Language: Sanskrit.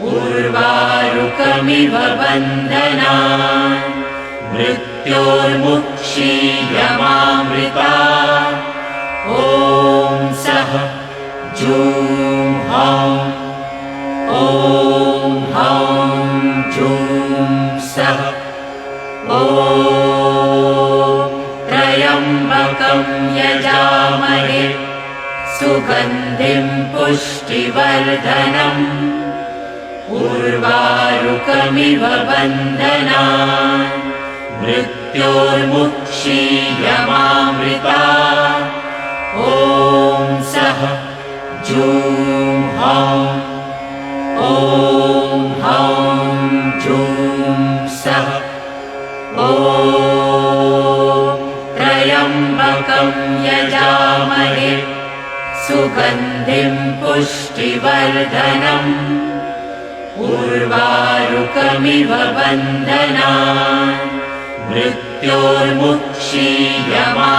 उर्वारुकमिव बन्धनान् मृत्योर्मुक्षीयमामृता ॐ सः जूं हौं ॐ हौं जूं सः ॐ त्र्यम्बकं यजामहे सुगन्धिं पुष्टिवर्धनम् उर्वारुकमिव बन्धनान् मृत्योर्मुक्षीयमामृता ॐ सः जूं हौं ॐ हौं जूं सः ॐ त्र्यम्बकं यजामहे सुगन्धिं पुष्टिवर्धनम् उर्वारुकमिव बन्धनान् मृत्योर्मुक्षीयमामृता